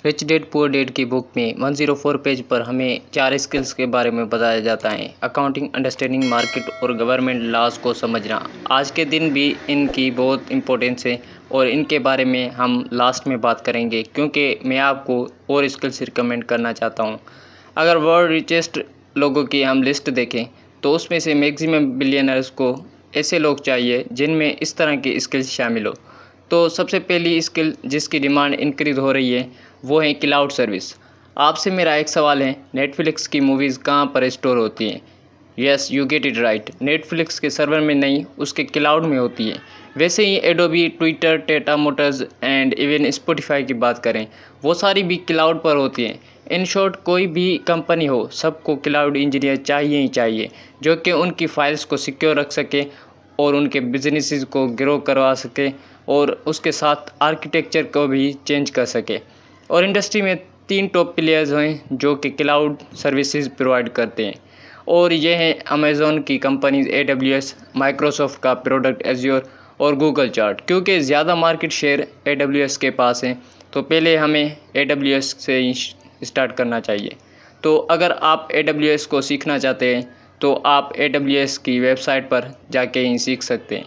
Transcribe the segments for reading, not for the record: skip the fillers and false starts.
Rich dad poor dad की book में 104 page पर हमें 4 स्किल्स के बारे में बताया जाता है। अकाउंटिंग, अंडरस्टैंडिंग मार्केट और गवर्नमेंट लॉज को समझना। आज के दिन भी इनकी बहुत इंपॉर्टेंस है और इनके बारे में हम लास्ट में बात करेंगे, क्योंकि मैं आपको और स्किल्स रिकमेंड करना चाहता हूँ। अगर वर्ल्ड रिचेस्ट लोगों की हम लिस्ट देखें तो उसमें से मैक्सिमम बिलियनर्स को ऐसे लोग चाहिए जिनमें इस तरह की स्किल्स शामिल हो। तो सबसे पहली स्किल जिसकी डिमांड इंक्रीज हो रही है वो है क्लाउड सर्विस। आपसे मेरा एक सवाल है, नेटफ्लिक्स की मूवीज़ कहाँ पर स्टोर होती हैं? Yes, you get it right, Netflix के सर्वर में नहीं, उसके क्लाउड में होती है। वैसे ही Adobe, Twitter, Tata Motors and even Spotify की बात करें, वो सारी भी क्लाउड पर होती हैं। इन शॉर्ट, कोई भी कंपनी हो, सबको क्लाउड इंजीनियर चाहिए ही चाहिए, जो कि उनकी फाइल्स को सिक्योर रख सके और उनके बिजनेसेस को ग्रो करवा सके और उसके साथ आर्किटेक्चर को भी चेंज कर सके। और इंडस्ट्री में 3 टॉप प्लेयर्स हैं जो कि क्लाउड सर्विसेज प्रोवाइड करते हैं, और ये हैं अमेज़ॉन की कंपनीज AWS, माइक्रोसॉफ्ट का प्रोडक्ट एज्योर और गूगल चार्ट। क्योंकि ज़्यादा मार्केट शेयर AWS के पास है तो पहले हमें AWS से ही स्टार्ट करना चाहिए। तो अगर आप AWS को सीखना चाहते हैं तो आप AWS की वेबसाइट पर जाके ही सीख सकते हैं।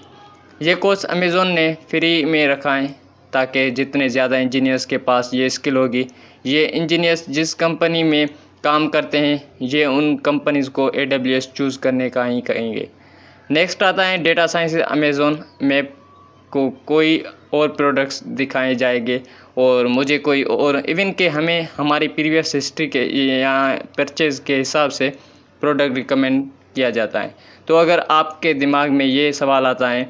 ये कोर्स अमेज़ॉन ने फ्री में रखा है ताकि जितने ज़्यादा इंजीनियर्स के पास ये स्किल होगी, ये इंजीनियर्स जिस कंपनी में काम करते हैं ये उन कंपनीज़ को AWS चूज़ करने का ही कहेंगे। नेक्स्ट आता है डेटा साइंस। अमेज़ॉन में को कोई और प्रोडक्ट्स दिखाए जाएंगे और मुझे कोई और, इवन के हमें हमारी प्रीवियस हिस्ट्री के या परचेज़ के हिसाब से प्रोडक्ट रिकमेंड किया जाता है। तो अगर आपके दिमाग में ये सवाल आता है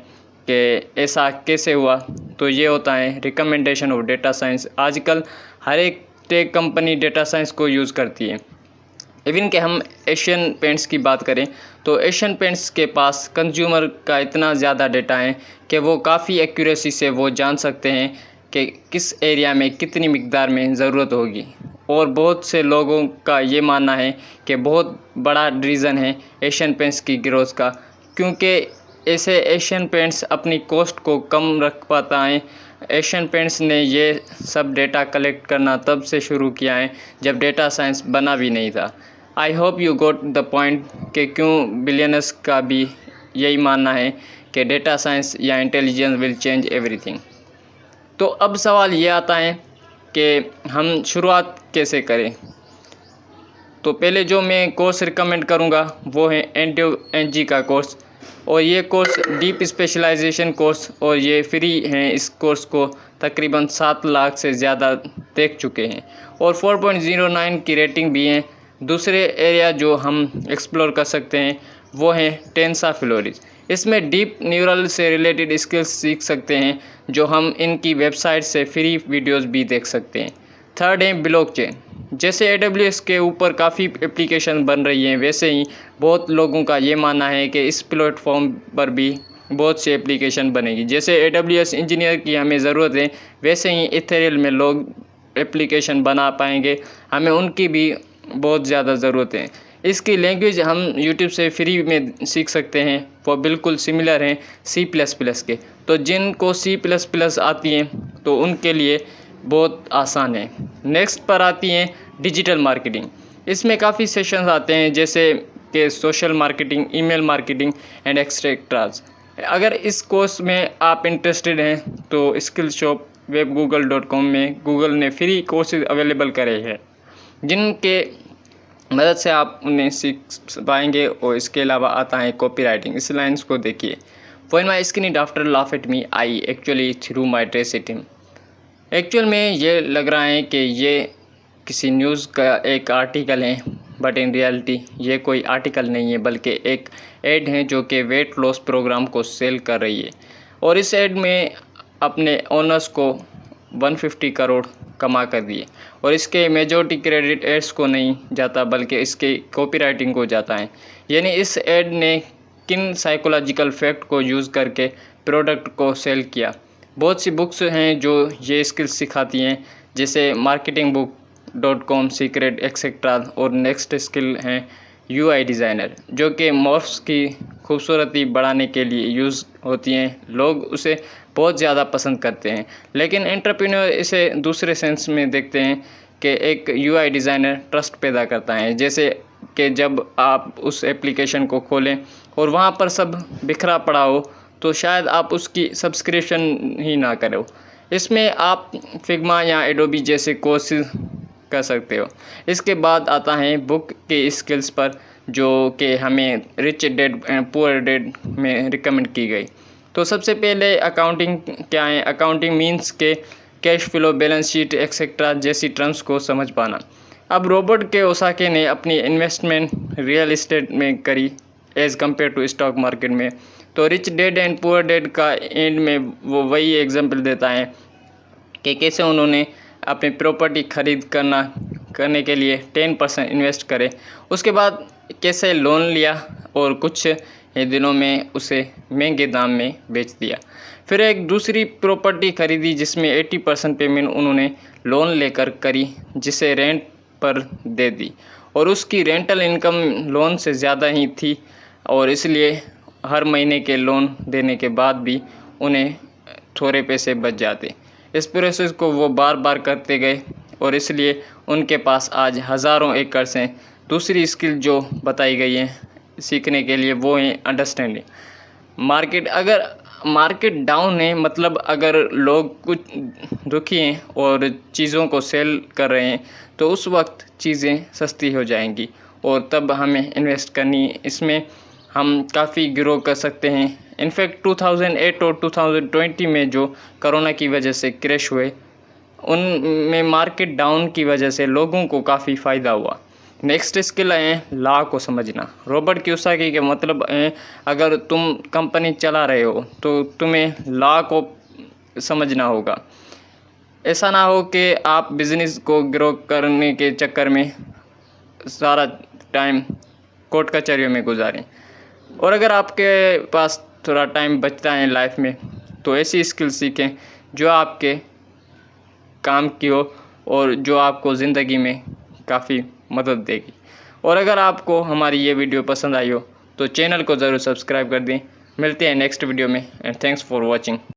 कि ऐसा कैसे हुआ, तो ये होता है रिकमेंडेशन ऑफ डेटा साइंस। आजकल हर एक टेक कंपनी डेटा साइंस को यूज़ करती है। इवन कि हम एशियन पेंट्स की बात करें तो एशियन पेंट्स के पास कंज्यूमर का इतना ज़्यादा डेटा है कि वो काफ़ी एक्यूरेसी से वो जान सकते हैं कि किस एरिया में कितनी मिकदार में ज़रूरत होगी। और बहुत से लोगों का ये मानना है कि बहुत बड़ा रीज़न है एशियन पेंट्स की ग्रोथ का, क्योंकि ऐसे एशियन पेंट्स अपनी कॉस्ट को कम रख पाता है। एशियन पेंट्स ने ये सब डेटा कलेक्ट करना तब से शुरू किया है जब डेटा साइंस बना भी नहीं था। I hope you got the point कि क्यों बिलियनर्स का भी यही मानना है कि डेटा साइंस या इंटेलिजेंस विल चेंज एवरीथिंग। तो अब सवाल ये आता है कि हम शुरुआत कैसे करें। तो पहले जो मैं कोर्स रिकमेंड करूँगा वो है NG का कोर्स, और ये कोर्स डीप स्पेशलाइजेशन कोर्स, और ये फ्री हैं। इस कोर्स को तकरीबन 7 लाख से ज़्यादा देख चुके हैं और 4.09 की रेटिंग भी है। दूसरे एरिया जो हम एक्सप्लोर कर सकते हैं वो है टेंसाफ्लोरीज। इसमें डीप न्यूरल से रिलेटेड स्किल्स सीख सकते हैं जो हम इनकी वेबसाइट से फ्री वीडियोस भी देख सकते हैं। थर्ड है ब्लॉकचेन। जैसे AWS के ऊपर काफ़ी एप्लीकेशन बन रही हैं, वैसे ही बहुत लोगों का ये मानना है कि इस प्लेटफॉर्म पर भी बहुत सी एप्लीकेशन बनेगी। जैसे AWS इंजीनियर की हमें ज़रूरत है, वैसे ही इथेरियल में लोग एप्लीकेशन बना पाएंगे, हमें उनकी भी बहुत ज़्यादा ज़रूरत है। इसकी लैंग्वेज हम YouTube से फ्री में सीख सकते हैं, वो बिल्कुल सिमिलर हैं C++ के। तो जिनको C++ आती हैं तो उनके लिए बहुत आसान है। नेक्स्ट पर आती हैं डिजिटल मार्केटिंग। इसमें काफ़ी सेशंस आते हैं जैसे कि social marketing, email marketing and etceteras. अगर इस कोर्स में आप इंटरेस्टेड हैं तो स्किलशॉप webgoogle.com में गूगल ने फ्री कोर्सेज अवेलेबल करे हैं जिनके मदद से आप उन्हें सीख पाएंगे। और इसके अलावा आता है कॉपी राइटिंग। इस लाइन्स को देखिए, when my skin after laugh at me I actually through my dress at him. Actual में ये लग रहा है कि ये किसी न्यूज़ का एक आर्टिकल है, बट इन रियलिटी ये कोई आर्टिकल नहीं है बल्कि एक ऐड है जो कि वेट लॉस प्रोग्राम को सेल कर रही है। और इस ऐड में अपने ओनर्स को 150 करोड़ कमा कर दिए, और इसके मेजॉरिटी क्रेडिट एड्स को नहीं जाता बल्कि इसके कॉपीराइटिंग को जाता है। यानी इस ऐड ने किन साइकोलॉजिकल फैक्ट को यूज़ करके प्रोडक्ट को सेल किया। बहुत सी बुक्स हैं जो ये स्किल्स सिखाती हैं, जैसे marketingbook.com, सीक्रेट एक्सेट्रा। और नेक्स्ट स्किल हैं UI डिज़ाइनर, जो कि मॉर्फ्स की खूबसूरती बढ़ाने के लिए यूज़ होती हैं। लोग उसे बहुत ज़्यादा पसंद करते हैं। लेकिन एंटरप्रेन्योर इसे दूसरे सेंस में देखते हैं कि एक यूआई डिज़ाइनर ट्रस्ट पैदा करता है, जैसे कि जब आप उस एप्लीकेशन को खोलें और वहाँ पर सब बिखरा पड़ा हो तो शायद आप उसकी सब्सक्रिप्शन ही ना करो। इसमें आप फिग्मा या एडोबी जैसे कोर्सेज कर सकते हो। इसके बाद आता है बुक के स्किल्स पर, जो कि हमें rich dad and poor dad में रिकमेंड की गई। तो सबसे पहले अकाउंटिंग क्या है? अकाउंटिंग मीन्स के cash flow, balance sheet etcetera जैसी टर्म्स को समझ पाना। अब रॉबर्ट कियोसाकी ने अपनी इन्वेस्टमेंट रियल एस्टेट में करी as compare to stock market में। तो rich dad and poor dad का एंड में वो वही एग्जांपल देता है कि कैसे उन्होंने अपनी प्रॉपर्टी करने के लिए 10% इन्वेस्ट करे, उसके बाद कैसे लोन लिया और कुछ ही दिनों में उसे महंगे दाम में बेच दिया। फिर एक दूसरी प्रॉपर्टी खरीदी जिसमें 80% पेमेंट उन्होंने लोन लेकर करी, जिसे रेंट पर दे दी और उसकी रेंटल इनकम लोन से ज़्यादा ही थी और इसलिए हर महीने के लोन देने के बाद भी उन्हें थोड़े पैसे बच जाते। इस प्रोसेस को वो बार बार करते गए और इसलिए उनके पास आज हज़ारों एकड़ हैं। दूसरी स्किल जो बताई गई है सीखने के लिए वो है अंडरस्टैंडिंग मार्केट। अगर मार्केट डाउन है, मतलब अगर लोग कुछ दुखी हैं और चीज़ों को सेल कर रहे हैं, तो उस वक्त चीज़ें सस्ती हो जाएंगी और तब हमें इन्वेस्ट करनी है। इसमें हम काफ़ी ग्रो कर सकते हैं। इनफैक्ट 2008 और 2020 में जो कोरोना की वजह से क्रैश हुए, उनमें मार्केट डाउन की वजह से लोगों को काफ़ी फ़ायदा हुआ। नेक्स्ट स्किल है लॉ को समझना। रॉबर्ट कियोसाकी के मतलब है, अगर तुम कंपनी चला रहे हो तो तुम्हें लॉ को समझना होगा। ऐसा ना हो कि आप बिज़नेस को ग्रो करने के चक्कर में सारा टाइम कोर्ट कचहरियों में गुजारें। और अगर आपके पास थोड़ा टाइम बचता है लाइफ में, तो ऐसी स्किल सीखें जो आपके काम की हो और जो आपको ज़िंदगी में काफ़ी मदद देगी। और अगर आपको हमारी ये वीडियो पसंद आई हो तो चैनल को ज़रूर सब्सक्राइब कर दें। मिलते हैं नेक्स्ट वीडियो में एंड थैंक्स फॉर वॉचिंग।